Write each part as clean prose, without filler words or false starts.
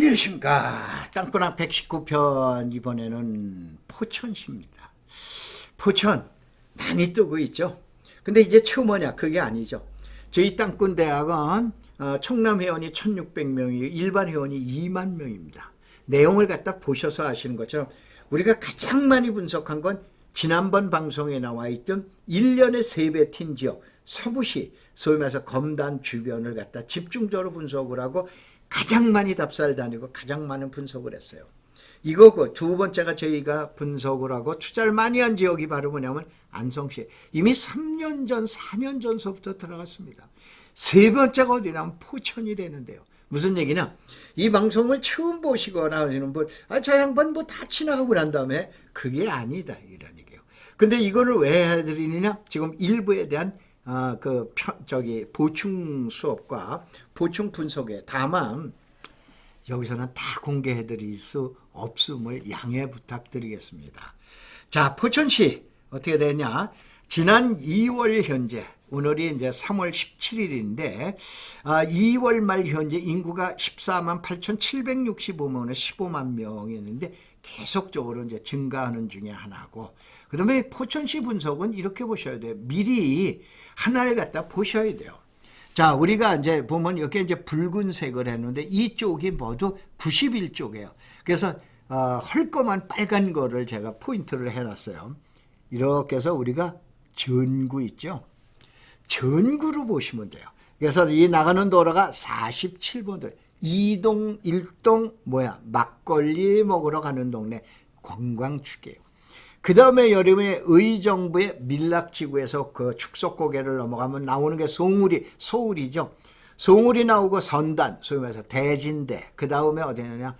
안녕하십니까. 땅바닥 119편, 이번에는 포천시입니다. 포천 많이 뜨고 있죠. 근데 이제 처음이냐, 그게 아니죠. 저희 땅꾼대학은 청남 회원이 1600명이고 일반 회원이 2만 명입니다. 내용을 갖다 보셔서 아시는 것처럼 우리가 가장 많이 분석한 건 지난번 방송에 나와 있던 1년에 3배 튄 지역 서부시, 소위 말해서 검단 주변을 갖다 집중적으로 분석을 하고 가장 많이 답사를 다니고 가장 많은 분석을 했어요. 이거고 두 번째가 저희가 분석을 하고 투자를 많이 한 지역이 바로 뭐냐면 안성시. 이미 3년 전, 4년 전서부터 들어갔습니다. 세 번째가 어디냐면 포천이라는데요. 무슨 얘기냐? 이 방송을 처음 보시거나 하시는 분, 저 양반 뭐 다 지나가고 난 다음에 그게 아니다 이런 얘기예요. 근데 이거를 왜 해드리느냐? 지금 일부에 대한 보충 수업과 보충 분석에 다만 여기서는 다 공개해 드릴 수 없음을 양해 부탁드리겠습니다. 자, 포천시 어떻게 되냐? 지난 2월 현재, 오늘이 이제 3월 17일인데 2월 말 현재 인구가 14만 8,765명에 15만 명이었는데 계속적으로 이제 증가하는 중에 하나고, 그다음에 포천시 분석은 이렇게 보셔야 돼요. 미리 하나를 갖다 보셔야 돼요. 자, 우리가 이제 보면 이렇게 이제 붉은색을 했는데 이쪽이 모두 91쪽이에요. 그래서 헐거만 빨간 거를 제가 포인트를 해놨어요. 이렇게 해서 우리가 전구 있죠. 전구로 보시면 돼요. 그래서 이 나가는 도로가 47번 도로. 2동 1동 막걸리 먹으러 가는 동네 관광축이에요. 그 다음에 여름에 의정부의 밀락지구에서 그 축소고개를 넘어가면 나오는 게 소울이죠. 소울이 나오고 선단, 소위 말해서 대진대, 그 다음에 어디냐냐,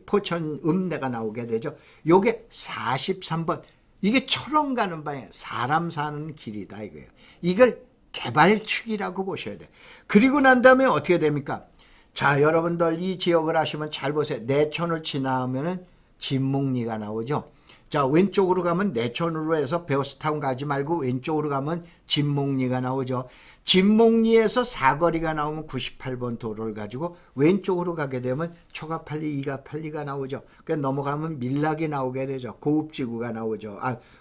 포천 읍내가 나오게 되죠. 요게 43번. 이게 철원 가는 방향, 사람 사는 길이다 이거예요. 이걸 개발축이라고 보셔야 돼요. 그리고 난 다음에 어떻게 됩니까? 자, 여러분들 이 지역을 아시면 잘 보세요. 내천을 지나면은 진목리가 나오죠. 자, 왼쪽으로 가면 내천으로 해서 베어스타운 가지 말고 왼쪽으로 가면 진목리가 나오죠. 진목리에서 사거리가 나오면 98번 도로를 가지고 왼쪽으로 가게 되면 초가팔리, 이가팔리가 나오죠. 그러니까 넘어가면 밀락이 나오게 되죠. 고읍지구가 나오죠.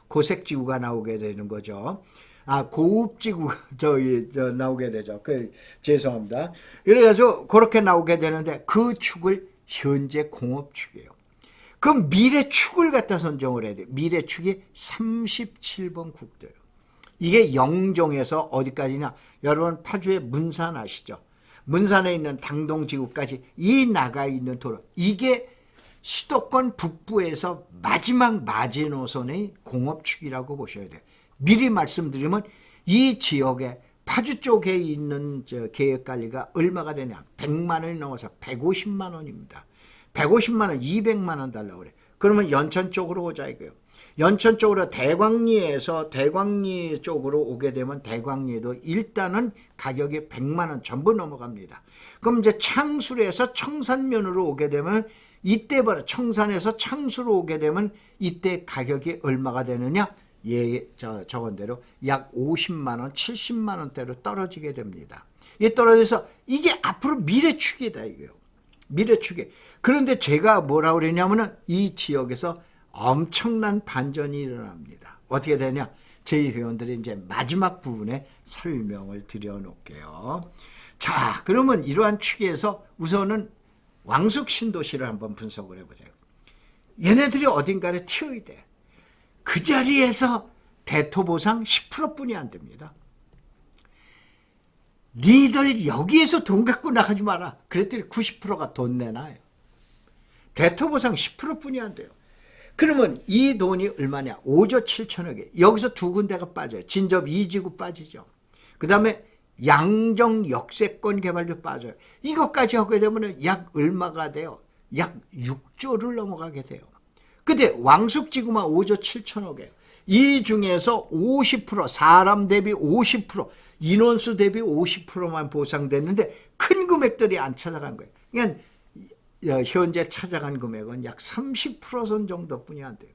고색지구가 나오게 되는 거죠. 고읍지구가 나오게 되죠. 죄송합니다. 그래가지고 그렇게 나오게 되는데 그 축을 현재 공업축이에요. 그럼 미래축을 갖다 선정을 해야 돼요. 미래축이 37번 국도예요. 이게 영종에서 어디까지냐? 여러분 파주의 문산 아시죠? 문산에 있는 당동지구까지 이 나가 있는 도로. 이게 수도권 북부에서 마지막 마지노선의 공업축이라고 보셔야 돼요. 미리 말씀드리면 이 지역에 파주 쪽에 있는 계획관리가 얼마가 되냐? 100만 원이 넘어서 150만 원입니다. 150만 원, 200만 원 달라고 그래. 그러면 연천 쪽으로 오자 이거예요. 연천 쪽으로 대광리에서 대광리 쪽으로 오게 되면 대광리도 일단은 가격이 100만 원 전부 넘어갑니다. 그럼 이제 창술에서 청산면으로 오게 되면 이때 바로 청산에서 창수로 오게 되면 이때 가격이 얼마가 되느냐? 저건대로 약 50만 원, 70만 원대로 떨어지게 됩니다. 이 떨어져서 이게 앞으로 미래축이다 이거예요. 미래축이. 그런데 제가 뭐라고 그러냐면은 이 지역에서 엄청난 반전이 일어납니다. 어떻게 되냐? 저희 회원들이 이제 마지막 부분에 설명을 드려 놓을게요. 자, 그러면 이러한 축에서 우선은 왕숙 신도시를 한번 분석을 해보자요. 얘네들이 어딘가에 튀어야 돼. 그 자리에서 대토보상 10%뿐이 안 됩니다. 니들 여기에서 돈 갖고 나가지 마라. 그랬더니 90%가 돈 내놔요. 대토보상 10%뿐이 안 돼요. 그러면 이 돈이 얼마냐? 5조 7천억에. 여기서 두 군데가 빠져요. 진접 2지구 빠지죠. 그 다음에 양정 역세권 개발도 빠져요. 이것까지 하게 되면 약 얼마가 돼요? 약 6조를 넘어가게 돼요. 근데 왕숙지구만 5조 7천억이에요. 이 중에서 50%, 사람 대비 50%, 인원수 대비 50%만 보상됐는데 큰 금액들이 안 찾아간 거예요. 그러니까 현재 찾아간 금액은 약 30% 정도뿐이 안 돼요.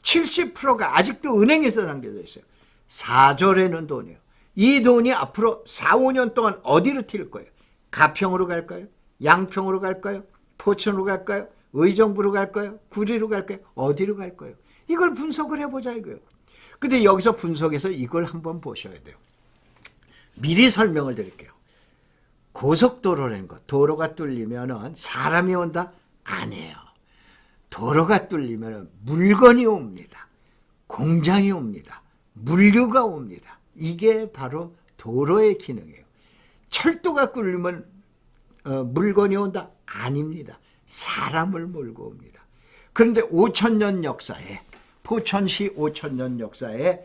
70%가 아직도 은행에서 담겨져 있어요. 4조라는 돈이에요. 이 돈이 앞으로 4, 5년 동안 어디로 튈 거예요? 가평으로 갈까요? 양평으로 갈까요? 포천으로 갈까요? 의정부로 갈까요? 구리로 갈까요? 어디로 갈까요? 이걸 분석을 해보자 이거예요. 근데 여기서 분석해서 이걸 한번 보셔야 돼요. 미리 설명을 드릴게요. 고속도로라는 거, 도로가 뚫리면 사람이 온다? 아니에요. 도로가 뚫리면 물건이 옵니다. 공장이 옵니다. 물류가 옵니다. 이게 바로 도로의 기능이에요. 철도가 뚫리면 물건이 온다? 아닙니다. 사람을 몰고 옵니다. 그런데 5,000년 역사에, 포천시 5,000년 역사에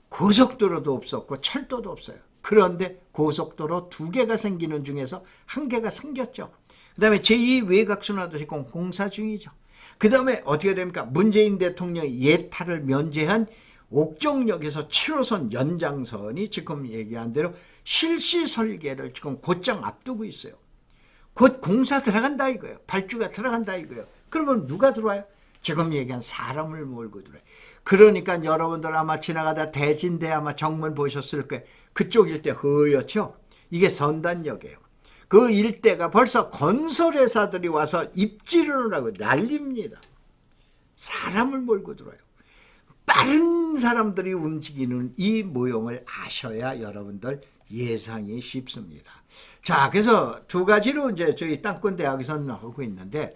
고속도로도 없었고 철도도 없어요. 그런데 고속도로 2개가 생기는 중에서 1개가 생겼죠. 그 다음에 제2 외곽순환도시 공사 중이죠. 그 다음에 어떻게 됩니까? 문재인 대통령이 예타를 면제한 옥정역에서 7호선 연장선이 지금 얘기한 대로 실시 설계를 지금 곧장 앞두고 있어요. 곧 공사 들어간다 이거예요. 발주가 들어간다 이거예요. 그러면 누가 들어와요? 지금 얘기한 사람을 몰고 들어와요. 그러니까 여러분들 아마 지나가다 대진대 아마 정문 보셨을 거예요. 그쪽 일대 허옇죠? 이게 선단역이에요. 그 일대가 벌써 건설회사들이 와서 입지를 하고 난립니다. 사람을 몰고 들어와요. 빠른 사람들이 움직이는 이 모형을 아셔야 여러분들 예상이 쉽습니다. 자, 그래서 2가지로 이제 저희 땅권대학에서는 하고 있는데,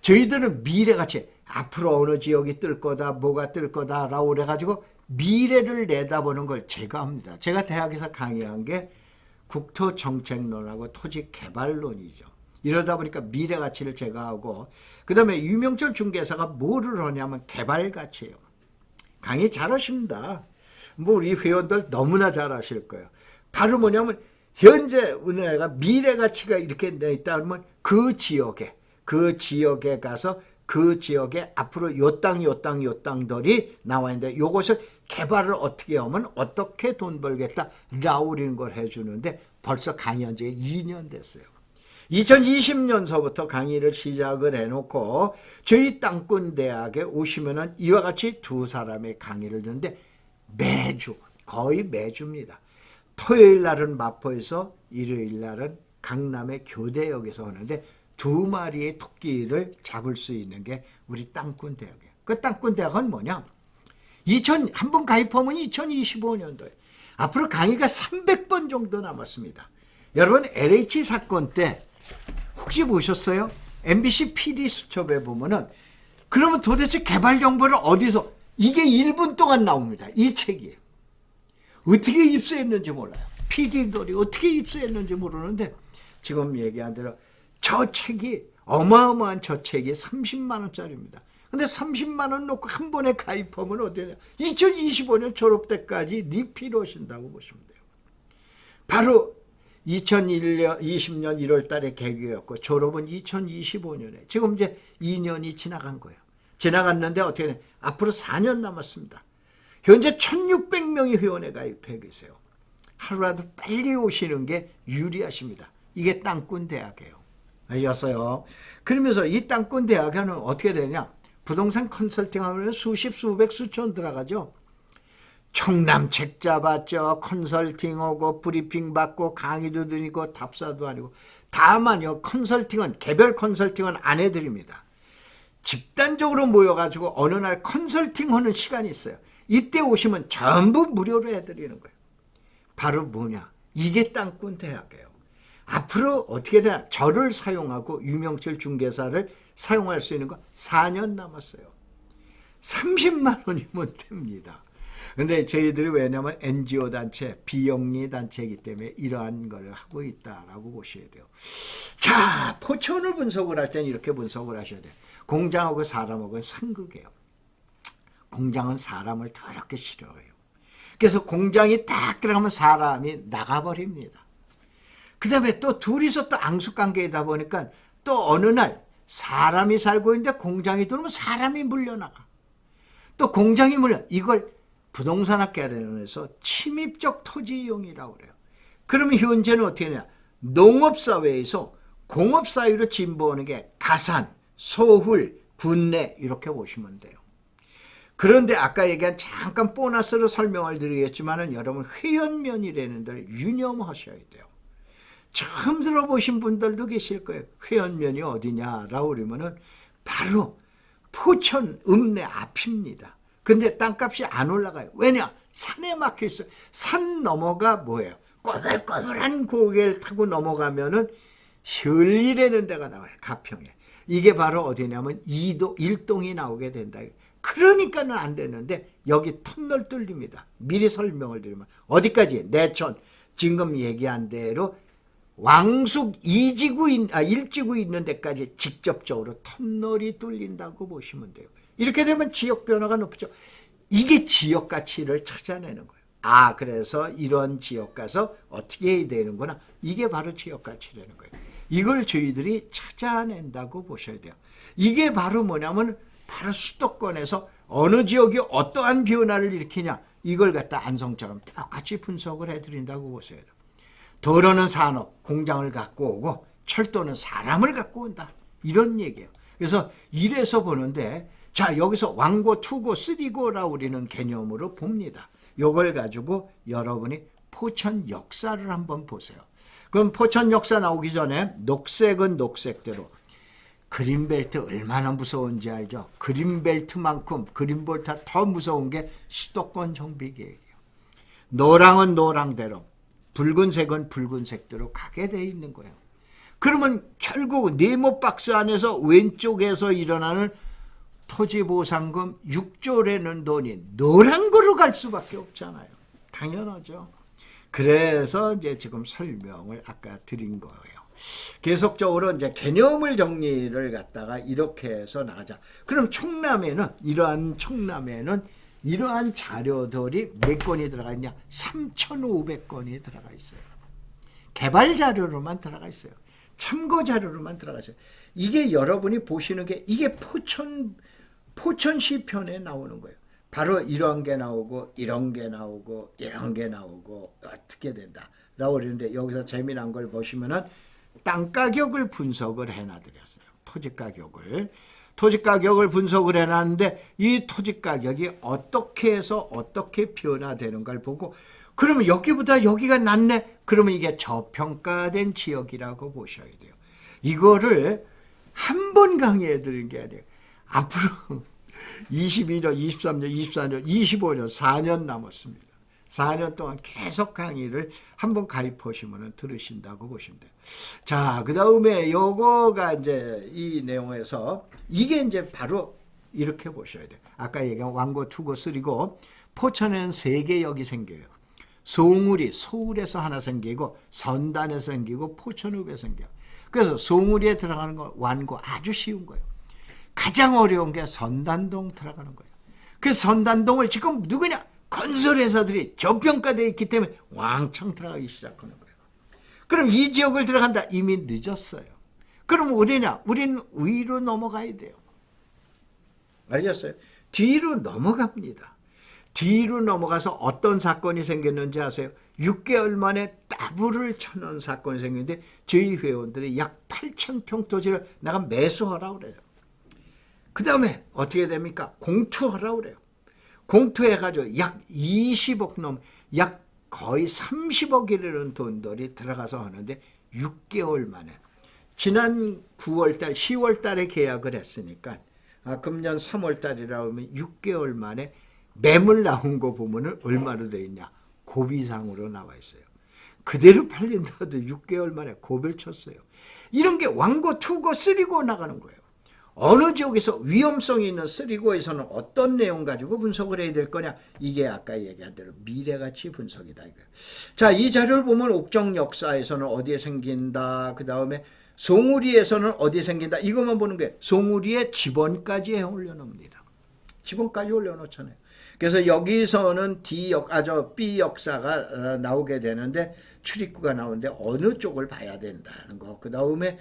저희들은 미래같이 앞으로 어느 지역이 뜰 거다, 뭐가 뜰 거다라고 그래가지고 미래를 내다보는 걸 제가 합니다. 제가 대학에서 강의한 게 국토정책론하고 토지개발론이죠. 이러다 보니까 미래가치를 제가 하고, 그 다음에 유명철 중개사가 뭐를 하냐면 개발가치예요. 강의 잘하십니다. 뭐 우리 회원들 너무나 잘하실 거예요. 바로 뭐냐면 현재 은혜가 미래가치가 이렇게 내 있다 그러면 그 지역에 가서 그 지역에 앞으로 요 땅들이 나와 있는데 요것을 개발을 어떻게 하면 어떻게 돈 벌겠다 라우리는 걸 해주는데 벌써 강의한 지 2년 됐어요. 2020년서부터 강의를 시작을 해놓고 저희 땅꾼대학에 오시면은 이와 같이 2사람의 강의를 듣는데 매주 거의 매주입니다. 토요일 날은 마포에서 일요일 날은 강남의 교대역에서 오는데 2마리의 토끼를 잡을 수 있는 게 우리 땅꾼대학이에요. 그 땅꾼대학은 뭐냐? 한번 가입하면 2025년도에 앞으로 강의가 300번 정도 남았습니다. 여러분 LH 사건 때 혹시 보셨어요? MBC PD 수첩에 보면은 그러면 도대체 개발 정보를 어디서 이게 1분 동안 나옵니다. 이 책이에요. 어떻게 입수했는지 몰라요. PD들이 어떻게 입수했는지 모르는데 지금 얘기한 대로 저 책이 어마어마한 저 책이 30만 원짜리입니다. 근데 30만 원 놓고 한 번에 가입하면 어때요? 2025년 졸업 때까지 리필 하신다고 보시면 돼요. 바로 2020년 1월 달에 개교였고 졸업은 2025년에 지금 이제 2년이 지나간 거예요. 지나갔는데 어떻게 돼요? 앞으로 4년 남았습니다. 현재 1600명이 회원에 가입해 계세요. 하루라도 빨리 오시는 게 유리하십니다. 이게 땅꾼대학이에요. 아셨어요? 그러면서 이 땅꾼대학에는 어떻게 되냐? 부동산 컨설팅 하면 수십, 수백, 수천 들어가죠. 청남 책 잡았죠. 컨설팅하고 브리핑 받고 강의도 드리고 답사도 아니고. 다만요, 컨설팅은 개별 컨설팅은 안 해드립니다. 집단적으로 모여가지고 어느 날 컨설팅하는 시간이 있어요. 이때 오시면 전부 무료로 해드리는 거예요. 바로 뭐냐? 이게 땅꾼대학이에요. 앞으로 어떻게 되나? 저를 사용하고 유명철 중개사를 사용할 수 있는 거 4년 남았어요. 30만 원이면 됩니다. 근데 저희들이 왜냐하면 NGO 단체, 비영리 단체이기 때문에 이러한 걸 하고 있다라고 보셔야 돼요. 자, 포천을 분석을 할 때는 이렇게 분석을 하셔야 돼요. 공장하고 사람하고는 상극이에요. 공장은 사람을 더럽게 싫어해요. 그래서 공장이 딱 들어가면 사람이 나가버립니다. 그 다음에 또 둘이서 또 앙숙관계이다 보니까 또 어느 날 사람이 살고 있는데 공장이 들어오면 사람이 물려나가. 또 공장이 이걸 부동산학계에서 침입적 토지 이용이라고 그래요. 그러면 현재는 어떻게 되냐? 농업사회에서 공업사회로 진보하는 게 가산, 소훌, 군내 이렇게 보시면 돼요. 그런데 아까 얘기한 잠깐 보너스로 설명을 드리겠지만은 여러분 회원면이라는 걸 유념하셔야 돼요. 처음 들어보신 분들도 계실 거예요. 회원면이 어디냐라고 그러면은 바로 포천 읍내 앞입니다. 근데 땅값이 안 올라가요. 왜냐? 산에 막혀 있어요. 산 너머가 뭐예요? 꼬불꼬불한 고개를 타고 넘어가면은 현리라는 데가 나와요. 가평에. 이게 바로 어디냐면 1동이 나오게 된다. 그러니까는 안 되는데 여기 터널 뚫립니다. 미리 설명을 드리면 어디까지? 내천. 지금 얘기한 대로 왕숙 1지구 있는 데까지 직접적으로 터널이 뚫린다고 보시면 돼요. 이렇게 되면 지역 변화가 높죠. 이게 지역 가치를 찾아내는 거예요. 아, 그래서 이런 지역 가서 어떻게 해야 되는구나. 이게 바로 지역 가치라는 거예요. 이걸 저희들이 찾아낸다고 보셔야 돼요. 이게 바로 뭐냐면 바로 수도권에서 어느 지역이 어떠한 변화를 일으키냐. 이걸 갖다 안성처럼 똑같이 분석을 해드린다고 보셔야 돼요. 도로는 산업, 공장을 갖고 오고 철도는 사람을 갖고 온다. 이런 얘기예요. 그래서 이래서 보는데 자, 여기서 왕고, 투고, 쓰리고라고 우리는 개념으로 봅니다. 이걸 가지고 여러분이 포천 역사를 한번 보세요. 그럼 포천 역사 나오기 전에 녹색은 녹색대로 그린벨트 얼마나 무서운지 알죠? 그린벨트만큼 그린볼트가 더 무서운 게 수도권 정비계획이에요. 노랑은 노랑대로 붉은색은 붉은색대로 가게 돼 있는 거예요. 그러면 결국 네모 박스 안에서 왼쪽에서 일어나는 토지보상금 6조라는 돈이 노란 거로 갈 수밖에 없잖아요. 당연하죠. 그래서 이제 지금 설명을 아까 드린 거예요. 계속적으로 이제 개념을 정리를 갖다가 이렇게 해서 나가자. 그럼 이러한 청남에는 이러한 자료들이 몇 건이 들어가 있냐? 3,500건이 들어가 있어요. 개발 자료로만 들어가 있어요. 참고 자료로만 들어가 있어요. 이게 여러분이 보시는 게 이게 포천시 편에 나오는 거예요. 바로 이런 게 나오고 이런 게 나오고 이런 게 나오고 어떻게 된다 라고 그러는데 여기서 재미난 걸 보시면은 땅 가격을 분석을 해놔드렸어요. 토지 가격을 분석을 해놨는데 이 토지 가격이 어떻게 해서 어떻게 변화되는 걸 보고 그러면 여기보다 여기가 낫네? 그러면 이게 저평가된 지역이라고 보셔야 돼요. 이거를 한 번 강의해 드린 게 아니에요. 앞으로 22년, 23년, 24년, 25년, 4년 남았습니다. 4년 동안 계속 강의를 한번 가입하시면 들으신다고 보시면 돼요. 자, 그 다음에 요거가 이제 이 내용에서 이게 이제 바로 이렇게 보셔야 돼요. 아까 얘기한 왕고, 투고, 쓰리고 포천에는 3개역이 생겨요. 송우리, 서울에서 하나 생기고 선단에서 생기고 포천읍에 생겨요. 그래서 송우리에 들어가는 건 완고 아주 쉬운 거예요. 가장 어려운 게 선단동 들어가는 거예요. 그 선단동을 지금 누구냐? 건설회사들이 저평가되어 있기 때문에 왕창 들어가기 시작하는 거예요. 그럼 이 지역을 들어간다? 이미 늦었어요. 그럼 어디냐? 우리는 위로 넘어가야 돼요. 알겠어요? 뒤로 넘어갑니다. 뒤로 넘어가서 어떤 사건이 생겼는지 아세요? 6개월 만에 따블을 쳐놓은 사건이 생겼는데 저희 회원들이 약 8,000평 토지를 내가 매수하라고 그래요. 그 다음에 어떻게 됩니까? 공투하라고 그래요. 공투해가지고 약 20억 약 거의 30억이라는 돈들이 들어가서 하는데 6개월 만에 지난 9월달, 10월달에 계약을 했으니까 금년 3월달이라고 하면 6개월 만에 매물 나온 거 보면은 얼마로 돼 있냐? 고비상으로 나와 있어요. 그대로 팔린다도 6개월 만에 고비를 쳤어요. 이런 게 왕고, 투고, 쓰리고 나가는 거예요. 어느 지역에서 위험성이 있는 쓰리고에서는 어떤 내용 가지고 분석을 해야 될 거냐? 이게 아까 얘기한 대로 미래가치 분석이다. 이거예요. 자, 이 자료를 보면 옥정 역사에서는 어디에 생긴다. 그 다음에 송우리에서는 어디에 생긴다. 이것만 보는 게 송우리에 지번까지 올려놓습니다. 지번까지 올려놓잖아요. 그래서 여기서는 B 역사가 나오게 되는데 출입구가 나오는데 어느 쪽을 봐야 된다는 거. 그 다음에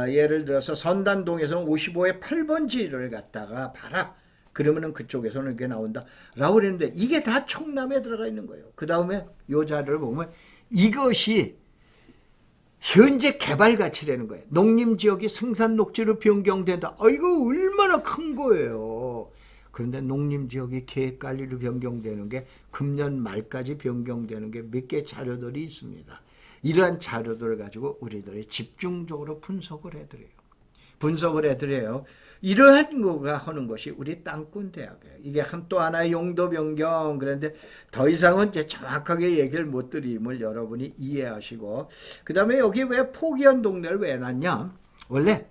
예를 들어서 선단동에서는 55의 8번지를 갖다가 봐라. 그러면은 그쪽에서는 이게 나온다. 라고 그랬는데 이게 다 청남에 들어가 있는 거예요. 그 다음에 요 자료를 보면 이것이 현재 개발 가치라는 거예요. 농림지역이 생산녹지로 변경된다. 이거 얼마나 큰 거예요. 그런데 농림지역이 계획관리로 변경되는 게 금년 말까지 변경되는 게 몇 개 자료들이 있습니다. 이러한 자료들을 가지고 우리들이 집중적으로 분석을 해드려요. 이러한 거가 하는 것이 우리 땅꾼 대학이에요. 이게 또 하나의 용도 변경. 그런데 더 이상은 이제 정확하게 얘기를 못 드림을 여러분이 이해하시고, 그 다음에 여기 왜 포기한 동네를 왜 놨냐? 원래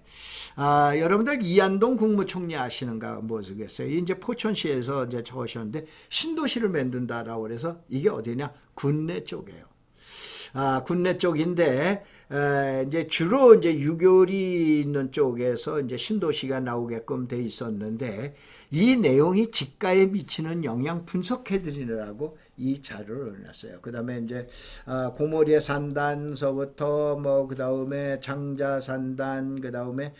여러분들 이한동 국무총리 아시는가 모르겠어요. 이제 포천시에서 이제 적으셨는데 신도시를 만든다라고 그래서 이게 어디냐? 군내 쪽이에요. 군내 쪽인데 이제 주로 이제 유교리 있는 쪽에서 이제 신도시가 나오게끔 돼 있었는데 이 내용이 집가에 미치는 영향 분석해 드리느라고 이 자료를 놨어요. 그다음에 이제 고모리의 산단서부터 뭐 그다음에 장자 산단, 그다음에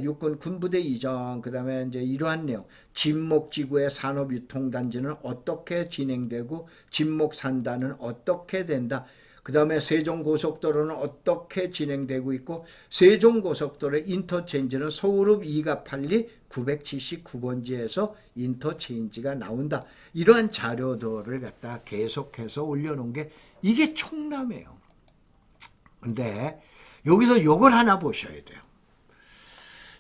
육군 군부대 이전, 그다음에 이제 이러한 내용, 진목지구의 산업유통단지는 어떻게 진행되고 진목산단은 어떻게 된다. 그 다음에 세종고속도로는 어떻게 진행되고 있고 세종고속도로의 인터체인지는 서울읍 2-8리 979번지에서 인터체인지가 나온다. 이러한 자료들을 갖다 계속해서 올려놓은 게 이게 총남이에요. 근데 여기서 요걸 하나 보셔야 돼요.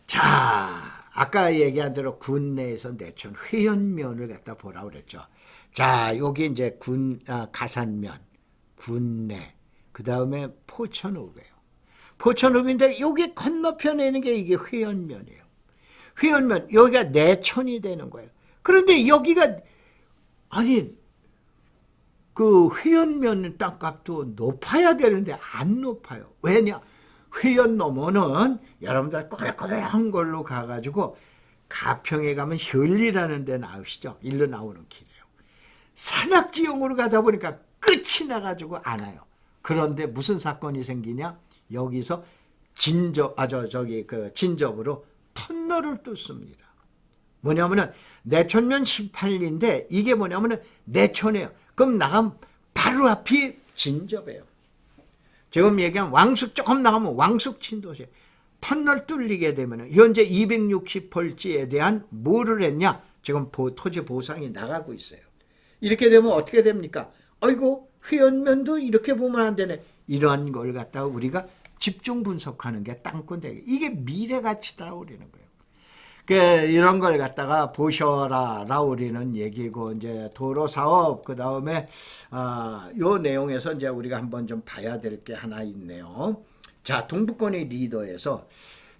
자, 아까 얘기한 대로 군내에서 내촌 회연면을 갖다 보라고 그랬죠. 자, 여기 이제 가산면, 군내, 그 다음에 포천읍이에요. 포천읍인데 여기 건너편에 있는 게 이게 회연면이에요. 회연면, 여기가 내촌이 되는 거예요. 그런데 여기가 그 회연면 땅값도 높아야 되는데 안 높아요. 왜냐? 회연 넘어는 여러분들 꼬불꼬불한 걸로 가가지고 가평에 가면 현리라는 데 나오시죠? 일로 나오는 길이에요. 산악지형으로 가다 보니까 끝이 나가지고 안 와요. 그런데 무슨 사건이 생기냐? 여기서 진접으로 터널을 뚫습니다. 뭐냐면은 내촌면 18리인데 이게 뭐냐면은 내촌이에요. 그럼 나가면 바로 앞이 진접이에요. 지금 얘기한 왕숙 조금 나가면 왕숙 친도시에요. 터널 뚫리게 되면 현재 260벌지에 대한 뭐를 했냐? 지금 토지 보상이 나가고 있어요. 이렇게 되면 어떻게 됩니까? 아이고 회연면도 이렇게 보면 안 되네. 이러한 걸 갖다가 우리가 집중 분석하는 게 땅꾼 대학. 이게 미래 가치라고 그러는 거예요. 이런 걸 갖다가 보셔라라고 우리는 얘기고, 이제 도로 사업, 그 다음에 요 내용에서 이제 우리가 한번 좀 봐야 될 게 하나 있네요. 자, 동북권의 리더에서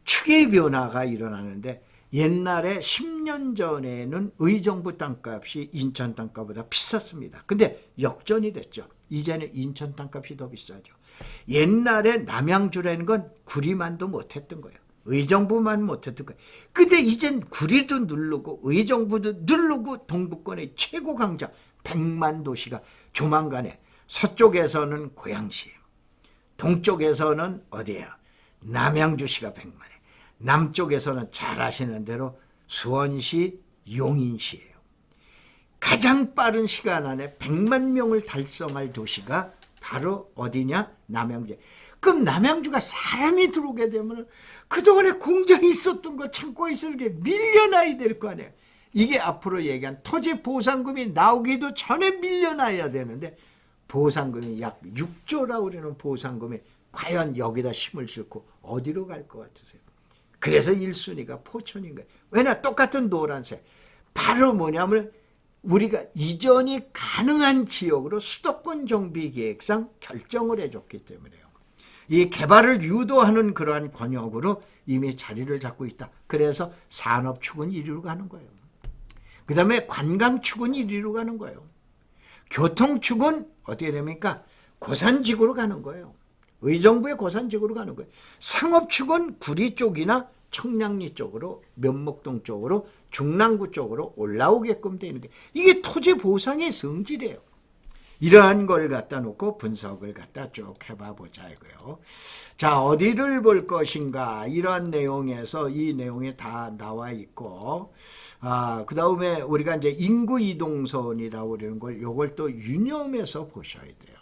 추계 변화가 일어나는데 옛날에 10년 전에는 의정부 땅값이 인천 땅값보다 비쌌습니다. 근데 역전이 됐죠. 이제는 인천 땅값이 더 비싸죠. 옛날에 남양주라는 건 구리만도 못했던 거예요. 의정부만 못했던 거예요. 근데 이젠 구리도 누르고 의정부도 누르고 동북권의 최고 강자 100만 도시가 조만간에 서쪽에서는 고양시, 동쪽에서는 어디야? 남양주시가 100만에, 남쪽에서는 잘 아시는 대로 수원시, 용인시예요. 가장 빠른 시간 안에 100만 명을 달성할 도시가 바로 어디냐? 남양주. 그럼 남양주가 사람이 들어오게 되면 그동안에 공장이 있었던 거, 창고에 있었던 게 밀려나야 될 거 아니에요. 이게 앞으로 얘기한 토지 보상금이 나오기도 전에 밀려나야 되는데 보상금이 약 6조라고 그러는 보상금이 과연 여기다 힘을 싣고 어디로 갈 것 같으세요? 그래서 1순위가 포천인 거예요. 왜냐? 똑같은 노란색. 바로 뭐냐면 우리가 이전이 가능한 지역으로 수도권 정비 계획상 결정을 해줬기 때문에요. 이 개발을 유도하는 그러한 권역으로 이미 자리를 잡고 있다. 그래서 산업축은 이리로 가는 거예요. 그 다음에 관광축은 이리로 가는 거예요. 교통축은 어떻게 됩니까? 고산지구로 가는 거예요. 의정부의 고산지구로 가는 거예요. 상업축은 구리 쪽이나 청량리 쪽으로, 면목동 쪽으로, 중랑구 쪽으로 올라오게끔 되는 게 이게 토지 보상의 성질이에요. 이러한 걸 갖다 놓고 분석을 갖다 쭉 해봐 보자 이거요. 자, 어디를 볼 것인가, 이러한 내용에서 이 내용이 다 나와 있고, 그 다음에 우리가 이제 인구 이동선이라고 그러는 걸 요걸 또 유념해서 보셔야 돼요.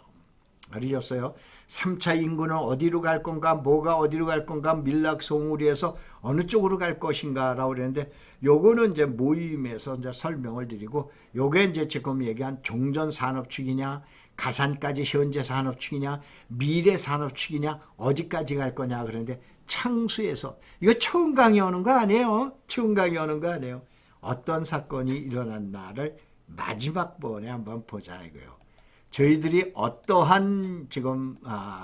알으셨어요? 3차 인구는 어디로 갈 건가, 뭐가 어디로 갈 건가, 밀락송우리에서 어느 쪽으로 갈 것인가 라고 그랬는데 요거는 이제 모임에서 이제 설명을 드리고, 요게 이제 지금 얘기한 종전산업축이냐, 가산까지 현재 산업축이냐 미래 산업축이냐 어디까지 갈 거냐 그러는데 창수에서 이거 처음 강의 오는 거 아니에요. 처음 강의 오는 거 아니에요. 어떤 사건이 일어났나를 마지막 번에 한번 보자 이거요. 저희들이 어떠한 지금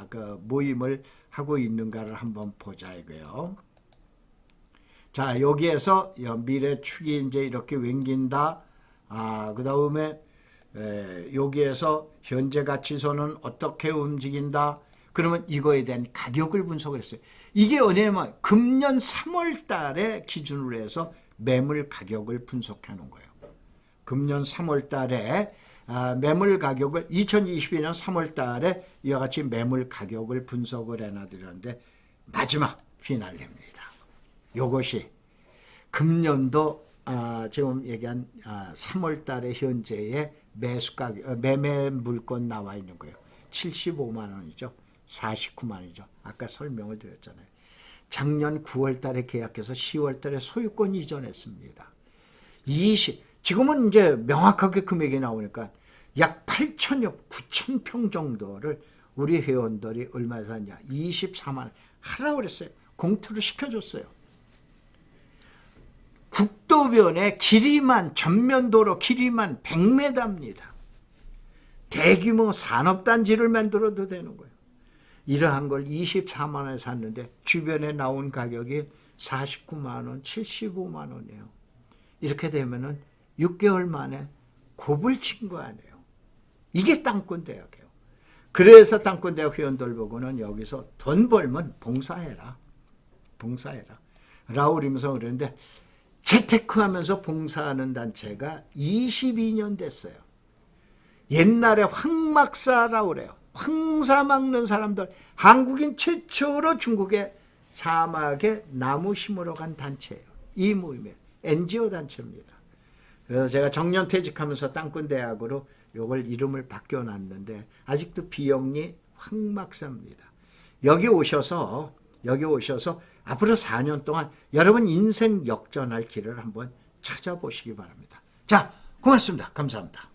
그 모임을 하고 있는가를 한번 보자 이거요. 자, 여기에서 미래축이 이제 이렇게 웽긴다. 그 다음에 여기에서 현재 가치선은 어떻게 움직인다. 그러면 이거에 대한 가격을 분석을 했어요. 이게 어디냐면 금년 3월 달에 기준으로 해서 매물 가격을 분석해 놓은 거예요. 금년 3월 달에 매물 가격을 2022년 3월 달에 이와 같이 매물 가격을 분석을 해놔드렸는데 마지막 피날레입니다. 이것이 금년도 지금 얘기한 3월 달에 현재의 매수 가격, 매매 물건 나와 있는 거예요. 75만 원이죠. 49만 원이죠. 아까 설명을 드렸잖아요. 작년 9월 달에 계약해서 10월 달에 소유권 이전했습니다. 지금은 이제 명확하게 금액이 나오니까 약 8천여, 9천 평 정도를 우리 회원들이 얼마 샀냐? 24만 원 하라고 그랬어요. 공투를 시켜줬어요. 국도변의 길이만, 전면도로 길이만 100m입니다. 대규모 산업단지를 만들어도 되는 거예요. 이러한 걸 24만 원에 샀는데 주변에 나온 가격이 49만 원, 75만 원이에요. 이렇게 되면은 6개월 만에 곱을 친 거 아니에요. 이게 땅권대학이에요. 그래서 땅권대학 회원들 보고는 여기서 돈 벌면 봉사해라. 봉사해라. 라울이면서 그러는데 재테크하면서 봉사하는 단체가 22년 됐어요. 옛날에 황막사라고 그래요. 황사 막는 사람들, 한국인 최초로 중국의 사막에 나무 심으러 간 단체예요. 이 모임에 NGO 단체입니다. 그래서 제가 정년퇴직하면서 땅권대학으로 요걸 이름을 바뀌어놨는데 아직도 비영리 황막사입니다. 여기 오셔서 앞으로 4년 동안 여러분 인생 역전할 길을 한번 찾아보시기 바랍니다. 자, 고맙습니다. 감사합니다.